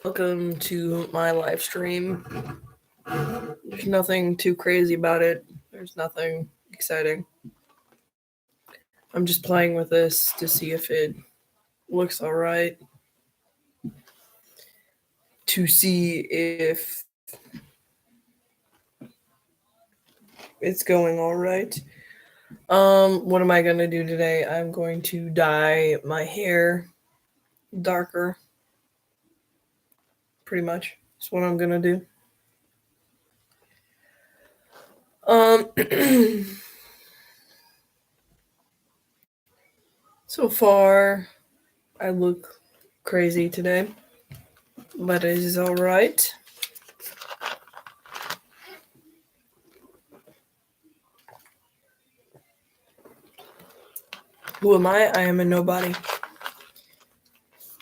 Welcome to my live stream. There's nothing too crazy about it. There's nothing exciting. I'm just playing with this to see if it looks alright. To see if it's going alright. What am I gonna do today? I'm going to dye my hair darker. Pretty much. That's what I'm gonna do. Um so far I look crazy today. But it is alright. Who am I? I am a nobody.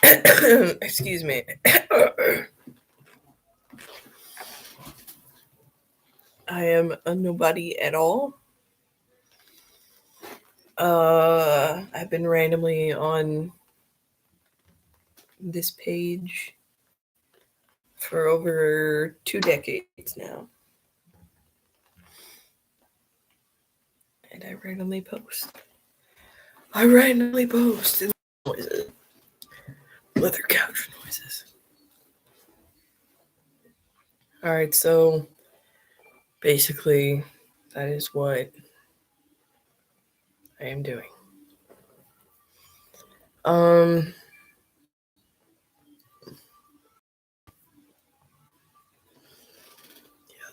Excuse me. I am a nobody at all. I've been randomly on this page for over 2 decades now. And I randomly post. And noises. Leather couch noises. Alright, so basically that is what I am doing.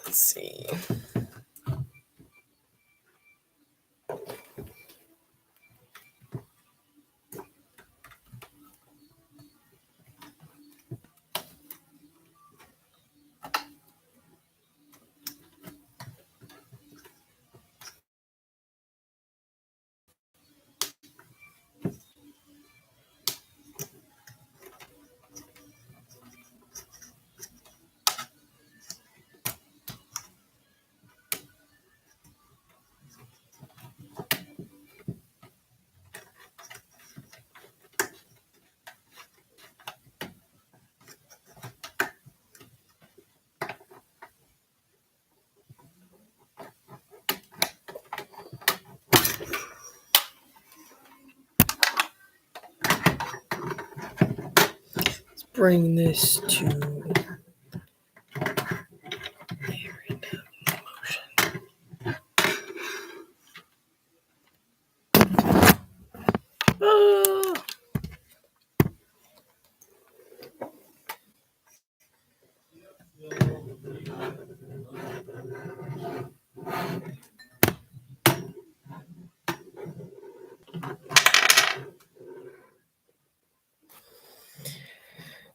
Let's see. Let's bring this to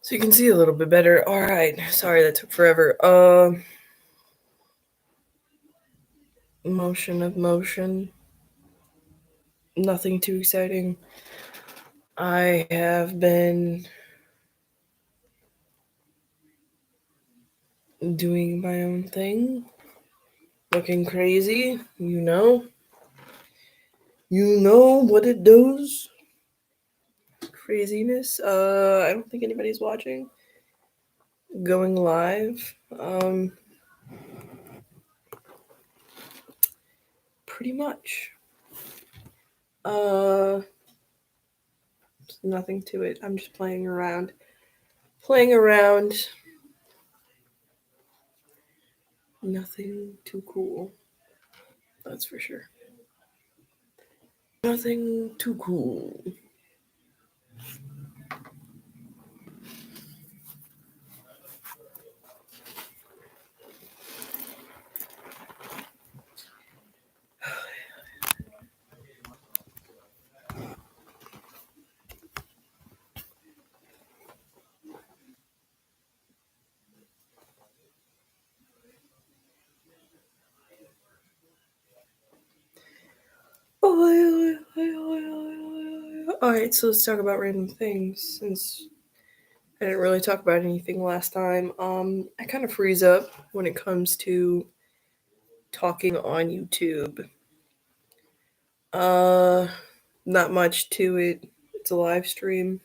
so you can see a little bit better. All right. Sorry that took forever. Motion of motion. Nothing too exciting. I have been doing my own thing. Looking crazy, you know. You know what it does. Craziness. I don't think anybody's watching. Going live. Pretty much. There's nothing to it. I'm just playing around. Nothing too cool. That's for sure. Nothing too cool. Alright, so let's talk about random things since I didn't really talk about anything last time. I kind of freeze up when it comes to talking on YouTube. Not much to it. It's a live stream.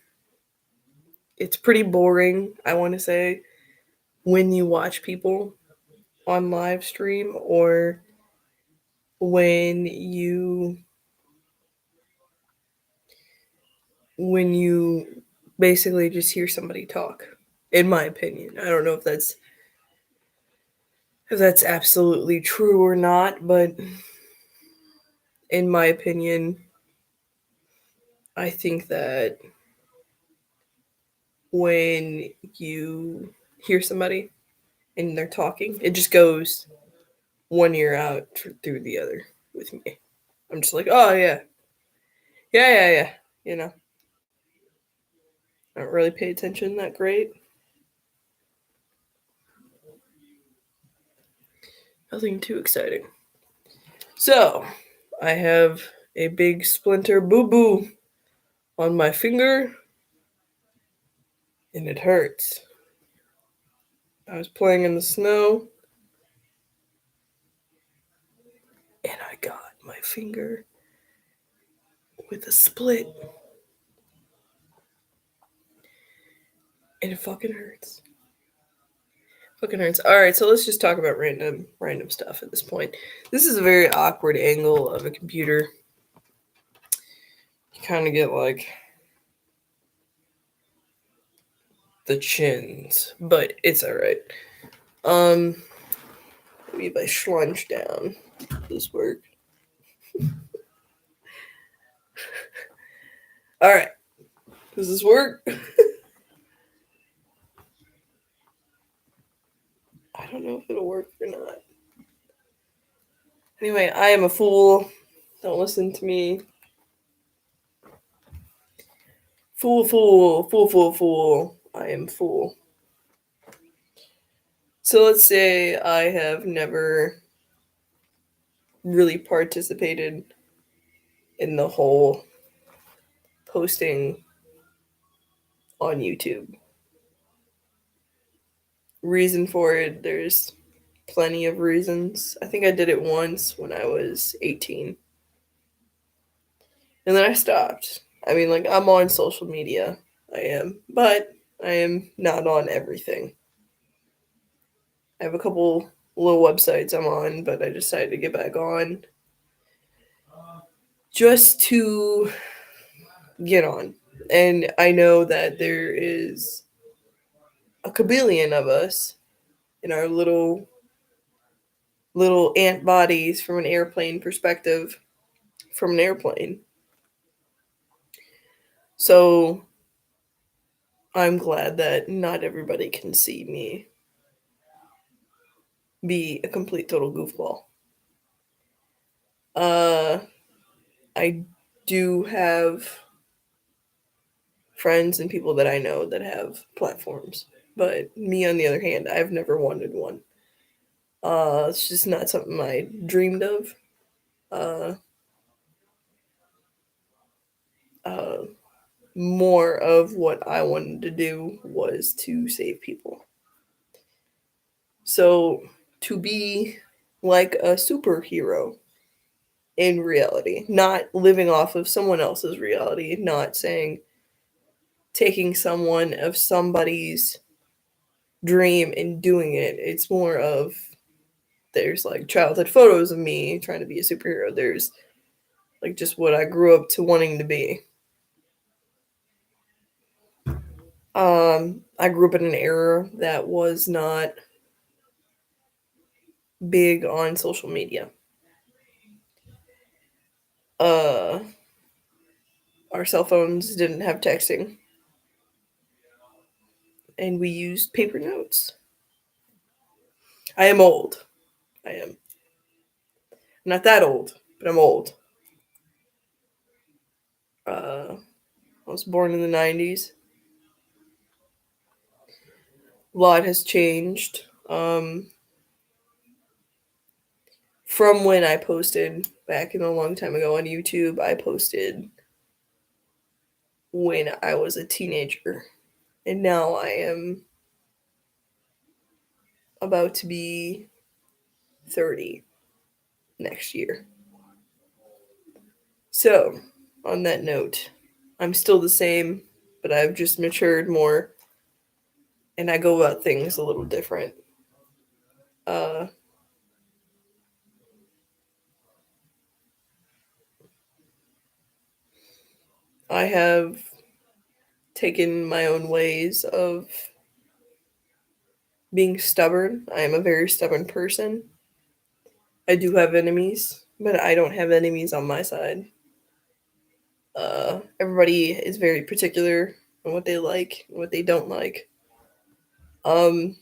it's pretty boring, I want to say, when you watch people on live stream or when you basically just hear somebody talk, in my opinion. I don't know if that's absolutely true or not, but in my opinion, I think that when you hear somebody and they're talking, it just goes one ear out through the other with me. I'm just like, oh yeah, yeah. You know, I don't really pay attention that great. Nothing too exciting. So, I have a big splinter boo boo on my finger, and it hurts. I was playing in the snow, and I got my finger with a split, and it fucking hurts. Fucking hurts. All right, so let's just talk about random stuff at this point. This is a very awkward angle of a computer. You kind of get like the chins, but it's all right. Maybe if I slunch down, this work. All right, does this work? I don't know if it'll work or not. Anyway, I am a fool. Don't listen to me. Fool. I am fool. So let's say I have never really participated in the whole posting on YouTube. Reason for it, there's plenty of reasons. I think I did it once when I was 18. And then I stopped. I mean, like, I'm on social media. I am. But I am not on everything. I have a couple little websites I'm on, but I decided to get back on just to get on. And I know that there is a kabillion of us in our little ant bodies from an airplane perspective, from an airplane. So I'm glad that not everybody can see me be a complete total goofball. I do have friends and people that I know that have platforms, but me on the other hand, I've never wanted one. It's just not something I dreamed of. Uh, uh, More of what I wanted to do was to save people. So to be like a superhero in reality, not living off of someone else's reality, not saying taking someone of somebody's dream and doing it. It's more of there's like childhood photos of me trying to be a superhero. There's like just what I grew up to wanting to be. I grew up in an era that was not big on social media. Uh, our cell phones didn't have texting, and we used paper notes. I am old. I am not that old, but I'm old. I was born in the 90s. A lot has changed. From when I posted back in a long time ago on YouTube, I posted when I was a teenager. And now I am about to be 30 next year. So, on that note, I'm still the same. but I've just matured more and I go about things a little different. Uh, I have taken my own ways of being stubborn. I am a very stubborn person. I do have enemies, but I don't have enemies on my side. Everybody is very particular on what they like and what they don't like. Um,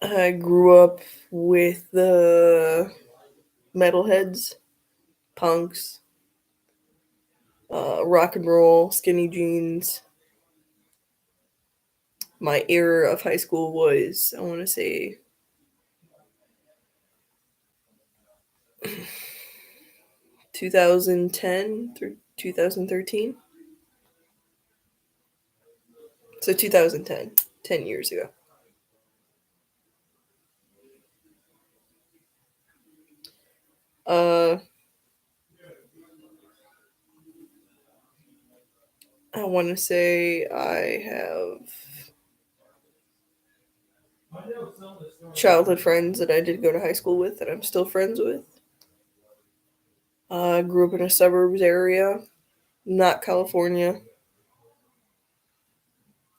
I grew up with the metalheads, punks, rock and roll, skinny jeans. My era of high school was, I want to say, 2010 through 2013. So 2010, 10 years ago. Uh, I want to say I have childhood friends that I did go to high school with that I'm still friends with. I grew up in a suburbs area, not California.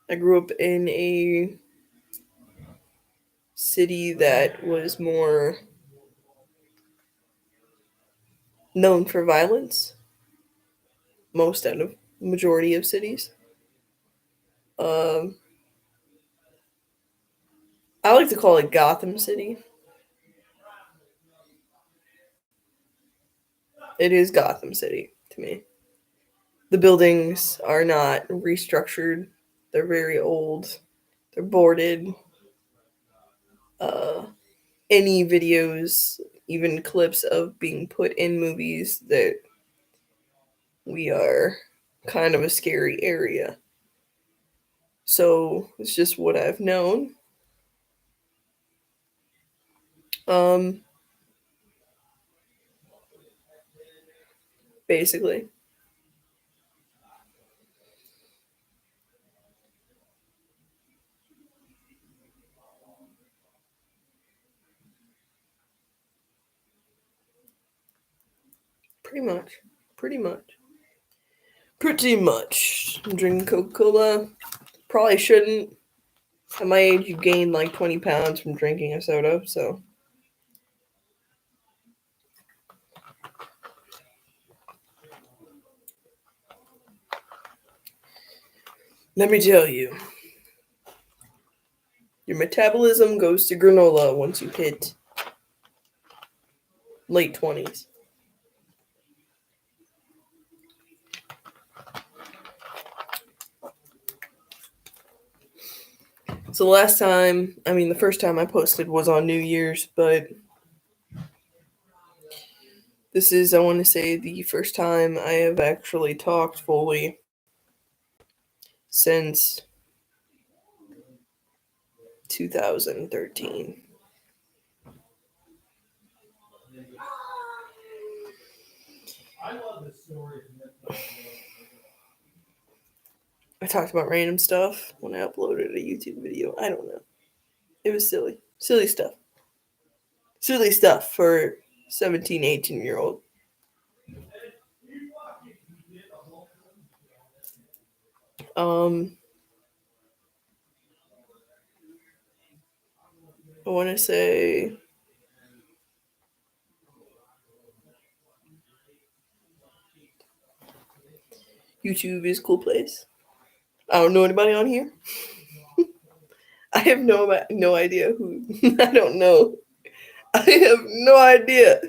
I grew up in a city that was more known for violence, most out of majority of cities. Um, I like to call it Gotham City. It is Gotham City to me. The buildings are not restructured. They're very old. They're boarded. Uh, any videos, even clips of being put in movies that we are kind of a scary area. So it's just what I've known. Um, Basically. Pretty much. Pretty much. Pretty much. I'm drinking Coca Cola. Probably shouldn't. At my age, you gain like 20 pounds from drinking a soda, so. Let me tell you, your metabolism goes to granola once you hit late 20s. So the first time I posted was on New Year's, but this is, I want to say, the first time I have actually talked fully since 2013. I talked about random stuff when I uploaded a YouTube video. I don't know. It was silly. Silly stuff. Silly stuff for 17, 18-year-old. I want to say YouTube is a cool place. I don't know anybody on here. I have no idea who. I don't know. I have no idea.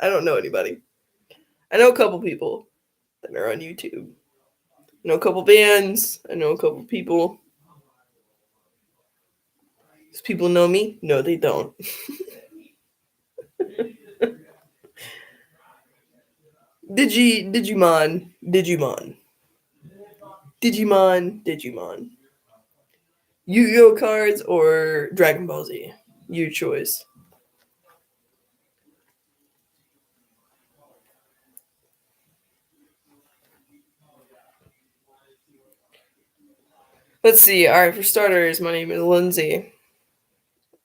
I don't know anybody. I know a couple people that are on YouTube. I know a couple bands. I know a couple people. Does people know me? No, they don't. Digimon. Digimon. Yu-Gi-Oh cards or Dragon Ball Z? Your choice. Let's see. All right, for starters, my name is Lindsay.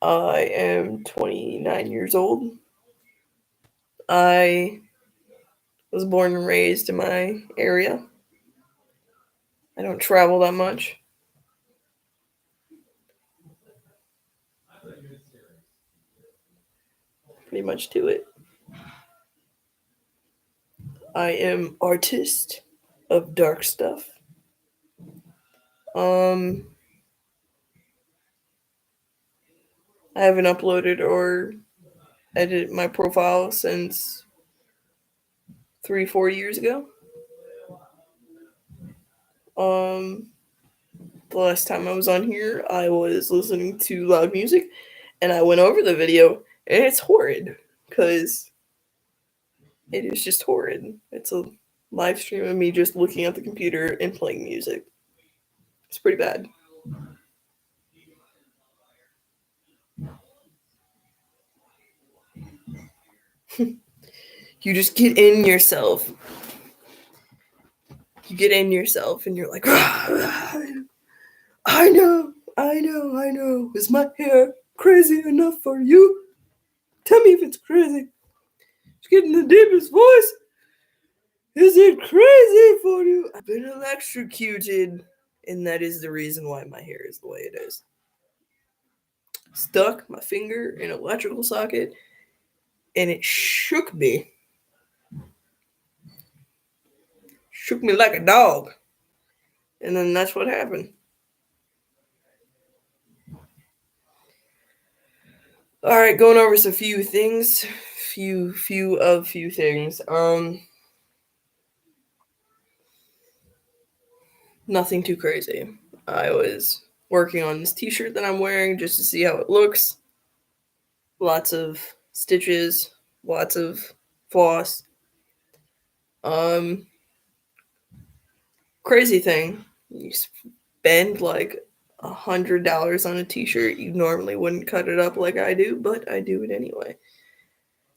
I am 29 years old. I was born and raised in my area. I don't travel that much. Pretty much to it. I am artist of dark stuff. Um, I haven't uploaded or edited my profile since 3, 4 years ago. Um, the last time I was on here, I was listening to loud music, and I went over the video, and it's horrid because it is just horrid. It's a live stream of me just looking at the computer and playing music. It's pretty bad. You just get in yourself. You get in yourself, and you're like, I know. Is my hair crazy enough for you? Tell me if it's crazy. It's getting the deepest voice. Is it crazy for you? I've been electrocuted, and that is the reason why my hair is the way it is. Stuck my finger in an electrical socket, and it shook me. Shook me like a dog. And then that's what happened. All right, going over some few things. Few things. Nothing too crazy. I was working on this t-shirt that I'm wearing just to see how it looks. Lots of stitches, lots of floss. Crazy thing. You spend like $100 on a t-shirt. You normally wouldn't cut it up like I do, but I do it anyway.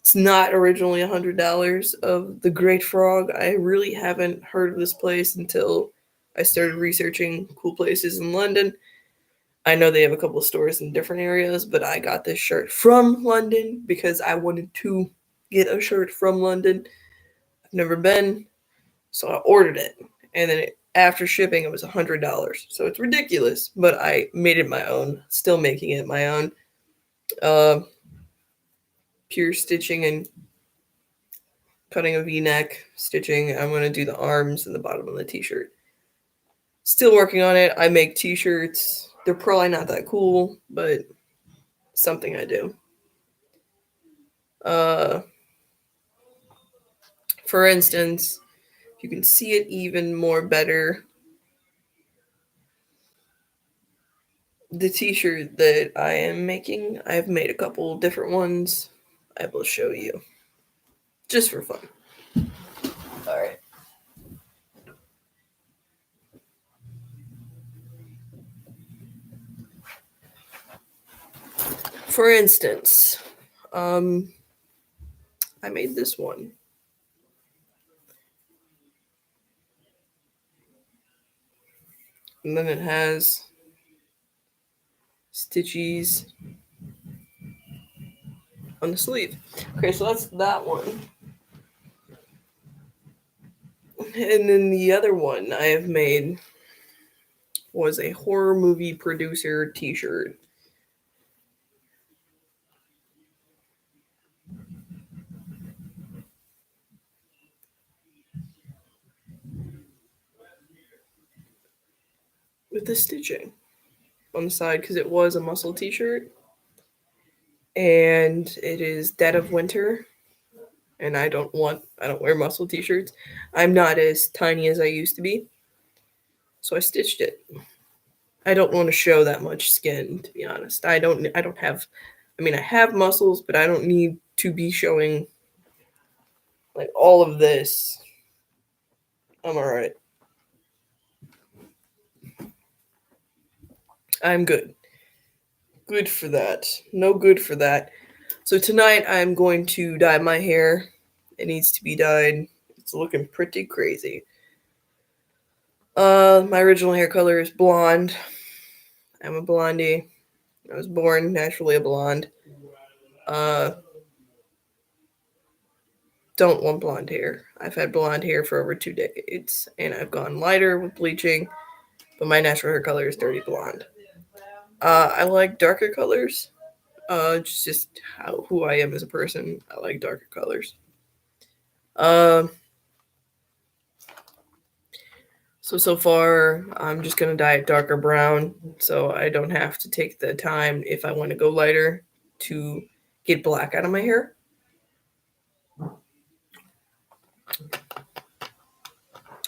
It's not originally $100 of the Great Frog. I really haven't heard of this place until I started researching cool places in London. I know they have a couple of stores in different areas, but I got this shirt from London because I wanted to get a shirt from London. I've never been, so I ordered it. And then after shipping, it was $100. So it's ridiculous, but I made it my own. Still making it my own. Pure stitching and cutting a V-neck, stitching. I'm going to do the arms and the bottom of the t-shirt. Still working on it. I make t-shirts. They're probably not that cool, but something I do. For instance, you can see it even more better. The t-shirt that I am making, I've made a couple different ones. I will show you. Just for fun. All right. For instance, I made this one. And then it has stitches on the sleeve. Okay, so that's that one. And then the other one I have made was a horror movie producer t-shirt. With the stitching on the side because it was a muscle t-shirt. And it is Dead of Winter. And I don't wear muscle t-shirts. I'm not as tiny as I used to be. So I stitched it. I don't want to show that much skin, to be honest. I have muscles, but I don't need to be showing like all of this. I'm all right. I'm good. Good for that. No good for that. So tonight I'm going to dye my hair. It needs to be dyed. It's looking pretty crazy. My original hair color is blonde. I'm a blondie. I was born naturally a blonde. Uh, don't want blonde hair. I've had blonde hair for over 2 decades, and I've gone lighter with bleaching, but my natural hair color is dirty blonde. I like darker colors. Just who I am as a person. I like darker colors. Uh, so far, I'm just gonna dye it darker brown, so I don't have to take the time if I want to go lighter to get black out of my hair.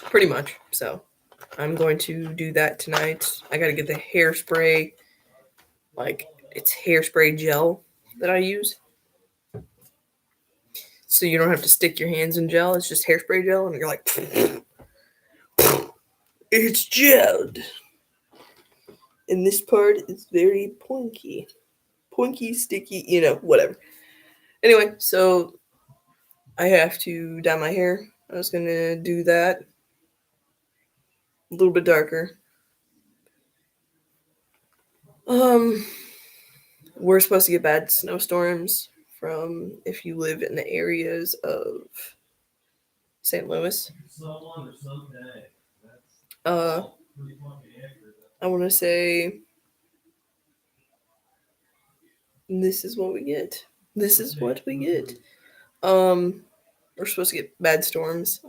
Pretty much. So I'm going to do that tonight. I gotta get the hairspray, like it's hairspray gel that I use. So you don't have to stick your hands in gel. It's just hairspray gel, and you're like, it's gelled. And this part is very pointy. Pointy, sticky, whatever. Anyway, so I have to dye my hair. I was going to do that a little bit darker. We're supposed to get bad snowstorms from if you live in the areas of St. Louis. I want to say this is what we get. This is what we get. We're supposed to get bad storms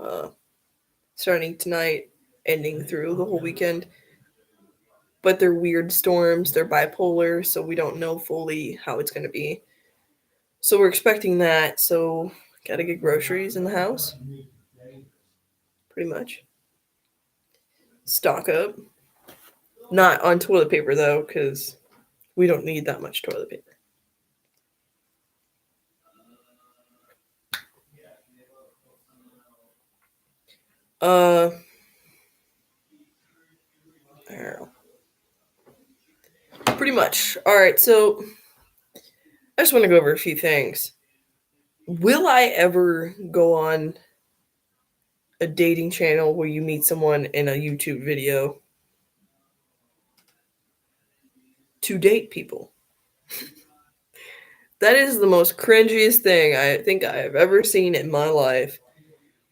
starting tonight, ending through the whole weekend. But they're weird storms. They're bipolar, so we don't know fully how it's going to be. So we're expecting that. So got to get groceries in the house. Pretty much. Stock up. Not on toilet paper, though, because we don't need that much toilet paper. I don't know. Pretty much. All right, so I just want to go over a few things. Will I ever go on a dating channel where you meet someone in a YouTube video to date people? That is the most cringiest thing I think I've ever seen in my life.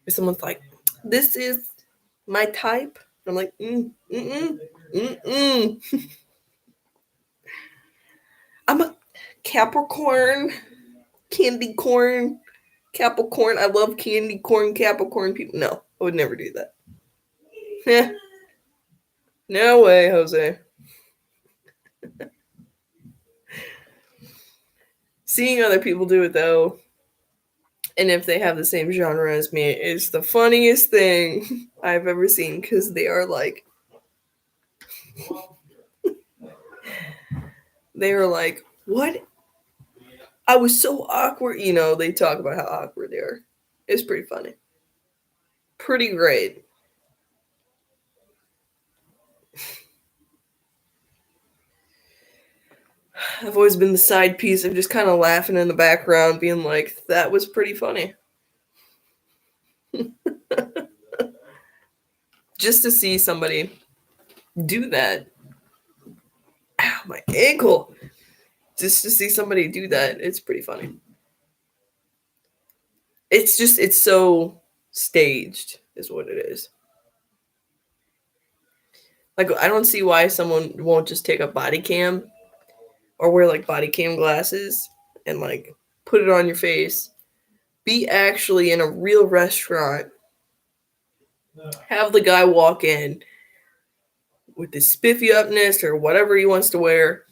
Where someone's like, "This is my type." I'm like, mm. I'm a Capricorn, candy corn, Capricorn. I love candy corn, Capricorn people. No, I would never do that. No way, Jose. Seeing other people do it though, and if they have the same genre as me, is the funniest thing I've ever seen because they are like, what? I was so awkward. They talk about how awkward they are. It's pretty funny. Pretty great. I've always been the side piece of just kind of laughing in the background, being like, that was pretty funny. Just to see somebody do that. Ow, my ankle. Just to see somebody do that, it's pretty funny. It's so staged, is what it is. Like, I don't see why someone won't just take a body cam or wear like body cam glasses and like put it on your face. Be actually in a real restaurant. Have the guy walk in with his spiffy upness or whatever he wants to wear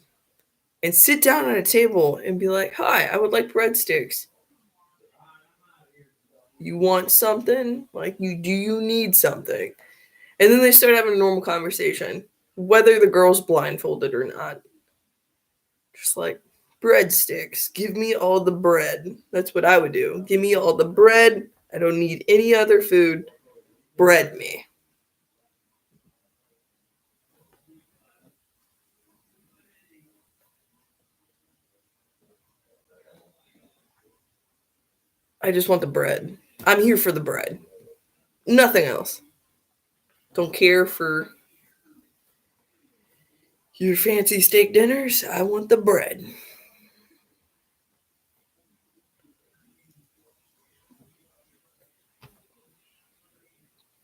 and sit down at a table and be like, "Hi, I would like breadsticks. You want something? Do you need something?" And then they start having a normal conversation, whether the girl's blindfolded or not. Just like, breadsticks. Give me all the bread. That's what I would do. Give me all the bread. I don't need any other food. Bread me. I just want the bread. I'm here for the bread. Nothing else. Don't care for your fancy steak dinners. I want the bread.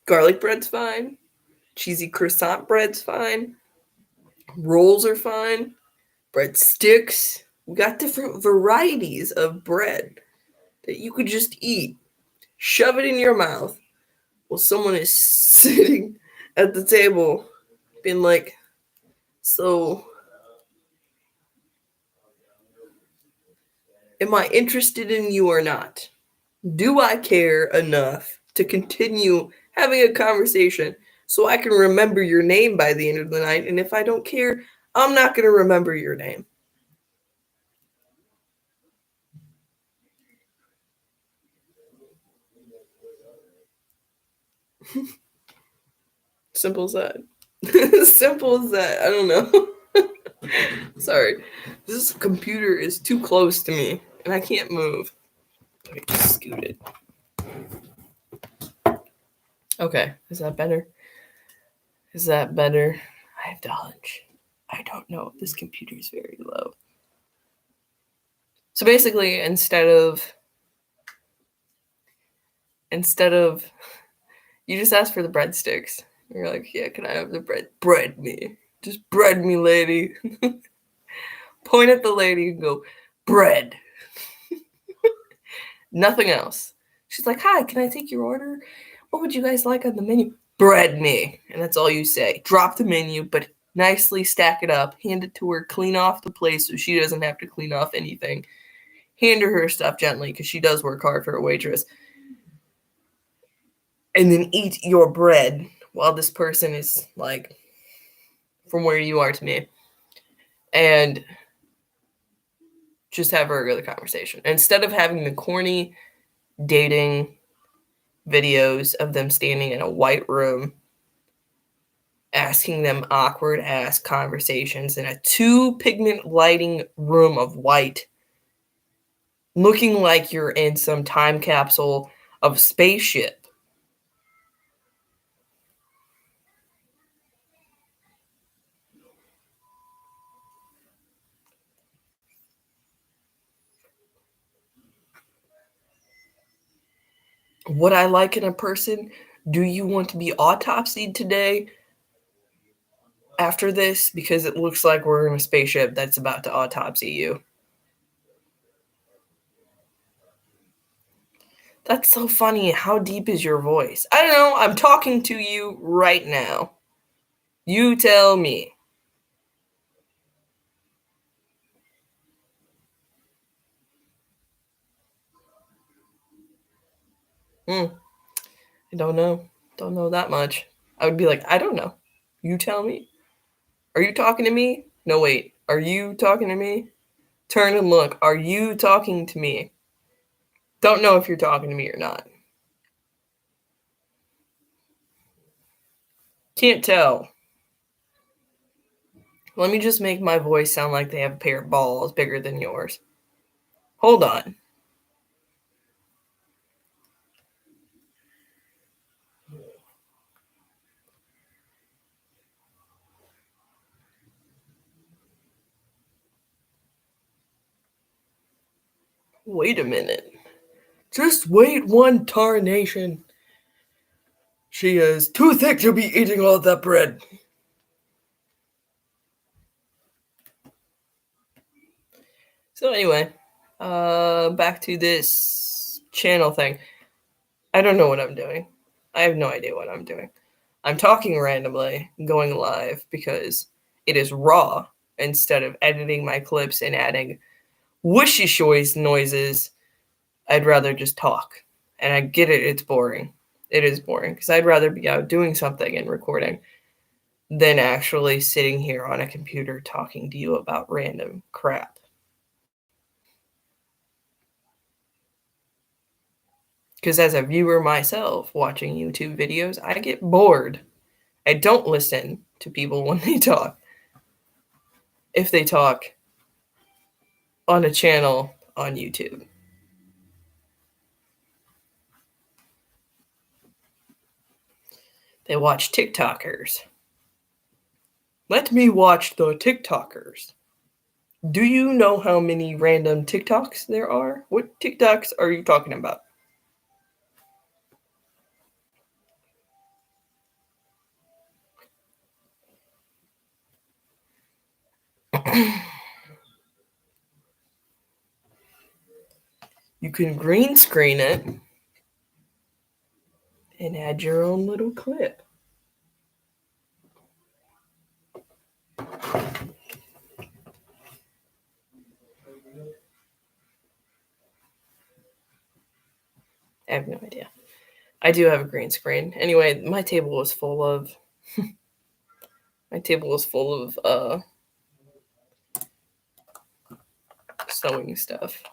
Garlic bread's fine. Cheesy croissant bread's fine. Rolls are fine. Breadsticks. We got different varieties of bread that you could just eat. Shove it in your mouth while someone is sitting at the table being like, so, am I interested in you or not? Do I care enough to continue having a conversation so I can remember your name by the end of the night? And if I don't care, I'm not going to remember your name. Simple as that. Simple as that. I don't know. Sorry. This computer is too close to me and I can't move. Let me just scoot it. Okay. Is that better? Is that better? I have to hunch. I don't know. This computer is very low. So basically, instead of you just ask for the breadsticks. You're like, yeah, can I have the bread? Bread me. Just bread me, lady. Point at the lady and go, bread. Nothing else. She's like, hi, can I take your order? What would you guys like on the menu? Bread me. And that's all you say. Drop the menu, but nicely stack it up. Hand it to her. Clean off the place so she doesn't have to clean off anything. Hand her stuff gently because she does work hard for a waitress. And then eat your bread while this person is like from where you are to me. And just have a regular conversation. Instead of having the corny dating videos of them standing in a white room, asking them awkward ass conversations in a 2-pigment lighting room of white, looking like you're in some time capsule of a spaceship. What I like in a person, do you want to be autopsied today after this? Because it looks like we're in a spaceship that's about to autopsy you. That's so funny. How deep is your voice? I don't know. I'm talking to you right now. You tell me. I don't know. Don't know that much. I would be like, I don't know. You tell me. Are you talking to me? No, wait. Are you talking to me? Turn and look. Are you talking to me? Don't know if you're talking to me or not. Can't tell. Let me just make my voice sound like they have a pair of balls bigger than yours. Hold on. Wait a minute. Just wait one tarnation. She is too thick to be eating all that bread. So anyway, back to this channel thing. I don't know what I'm doing. I have no idea what I'm doing. I'm talking randomly, going live because it is raw instead of editing my clips and adding whooshy shoys noises. I'd rather just talk. And I get it, it's boring. It is boring because I'd rather be out doing something and recording than actually sitting here on a computer talking to you about random crap. Because as a viewer myself watching YouTube videos, I get bored. I don't listen to people when they talk. If they talk on a channel on YouTube. They watch TikTokers. Let me watch the TikTokers. Do you know how many random TikToks there are? What TikToks are you talking about? You can green screen it and add your own little clip. I have no idea. I do have a green screen. Anyway, my table was full of sewing stuff.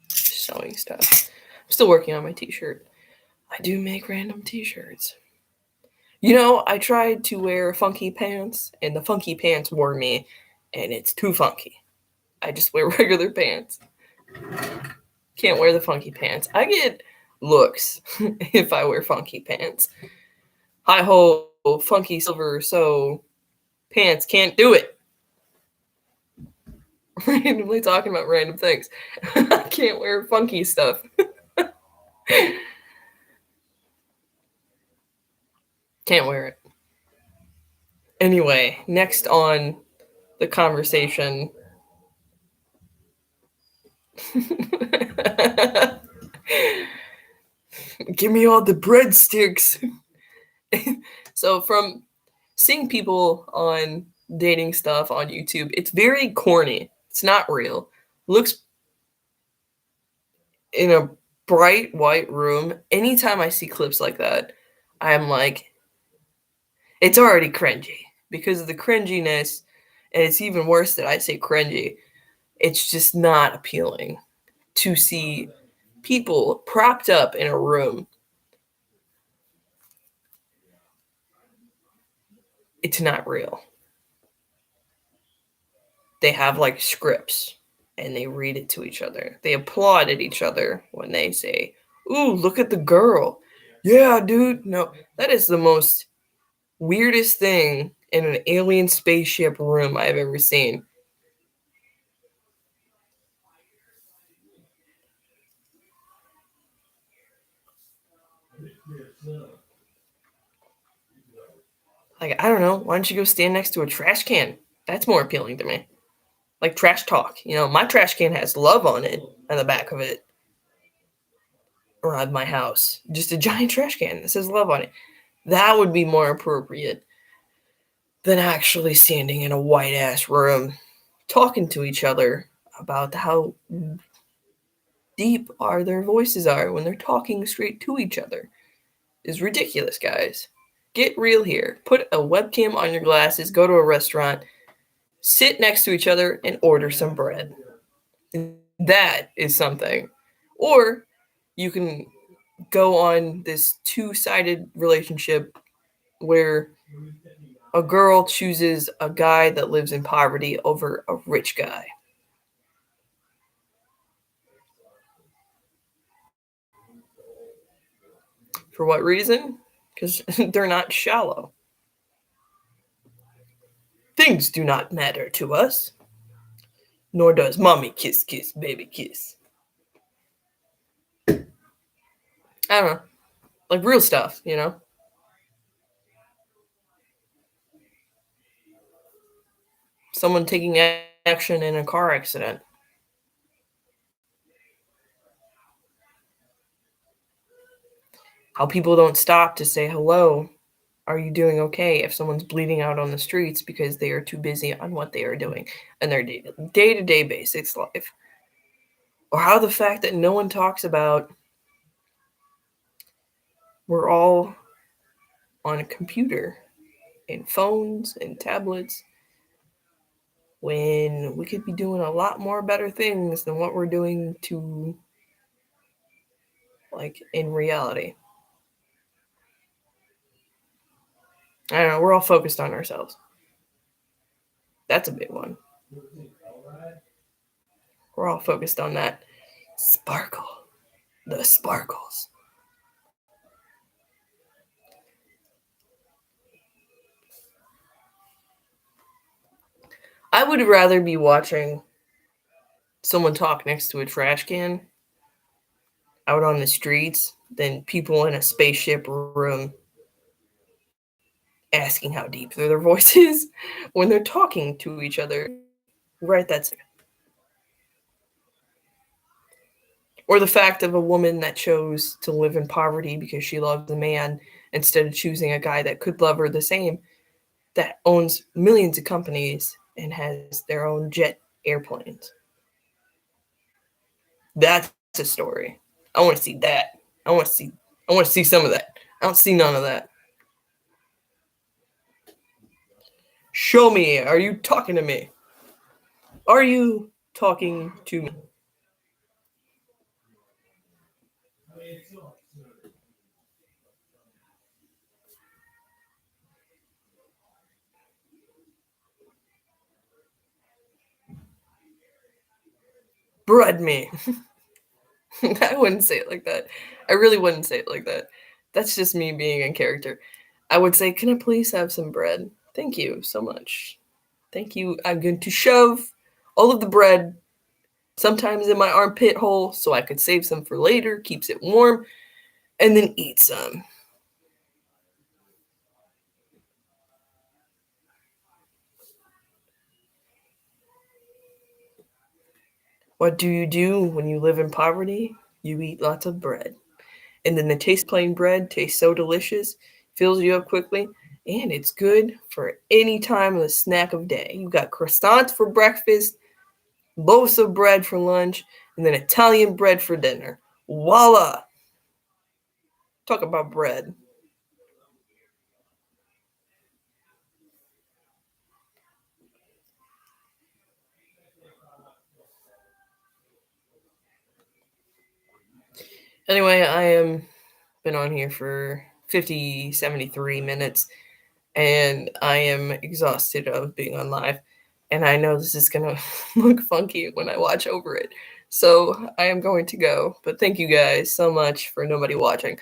Sewing stuff. I'm still working on my t-shirt. I do make random t-shirts. You know, I tried to wear funky pants, and the funky pants wore me, and it's too funky. I just wear regular pants. Can't wear the funky pants. I get looks if I wear funky pants. Hi ho, funky silver, so pants can't do it. Randomly talking about random things. I can't wear funky stuff. Can't wear it. Anyway, next on the conversation. Give me all the breadsticks. So from seeing people on dating stuff on YouTube, it's very corny. It's not real. Looks in a bright white room. Anytime I see clips like that, I'm like, it's already cringy because of the cringiness. And it's even worse that I say cringy. It's just not appealing to see people propped up in a room. It's not real. They have like scripts and they read it to each other. They applaud at each other when they say, "Ooh, look at the girl." Yeah, dude. No, that is the most weirdest thing in an alien spaceship room I've ever seen. Like, I don't know. Why don't you go stand next to a trash can? That's more appealing to me. Like trash talk. You know, my trash can has love on it on the back of it around my house. Just a giant trash can that says love on it. That would be more appropriate than actually standing in a white ass room talking to each other about how deep their voices are when they're talking straight to each other. Is ridiculous, guys. Get real here. Put a webcam on your glasses, go to a restaurant, sit next to each other, and order some bread. That is something. Or you can go on this two-sided relationship where a girl chooses a guy that lives in poverty over a rich guy. For what reason? Because they're not shallow. Things do not matter to us. Nor does mommy kiss, kiss, baby kiss. I don't know. Like real stuff, you know? Someone taking action in a car accident. How people don't stop to say hello. Are you doing okay if someone's bleeding out on the streets because they are too busy on what they are doing in their day to day basics life? Or how the fact that no one talks about we're all on a computer and phones and tablets when we could be doing a lot more better things than what we're doing to like in reality. I don't know, we're all focused on ourselves. That's a big one. We're all focused on that sparkle. The sparkles. I would rather be watching someone talk next to a trash can out on the streets than people in a spaceship room asking how deep their voice is when they're talking to each other right that second. Or the fact of a woman that chose to live in poverty because she loves a man instead of choosing a guy that could love her the same, that owns millions of companies and has their own jet airplanes. That's a story. I want to see that. I want to see some of that. I don't see none of that. Show me. Are you talking to me? Are you talking to me? Bread me. I wouldn't say it like that. I really wouldn't say it like that. That's just me being in character. I would say, can I please have some bread? Thank you so much. Thank you. I'm going to shove all of the bread sometimes in my armpit hole so I could save some for later, keeps it warm, and then eat some. What do you do when you live in poverty? You eat lots of bread. And then the taste plain bread tastes so delicious, fills you up quickly, and it's good for any time of the snack of day. You got croissants for breakfast, loaves of bread for lunch, and then Italian bread for dinner. Voila! Talk about bread. Anyway, I am been on here for 50, 73 minutes, and I am exhausted of being on live. And I know this is going to look funky when I watch over it. So I am going to go. But thank you guys so much for nobody watching.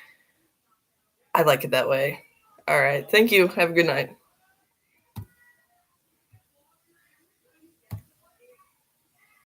I like it that way. All right. Thank you. Have a good night.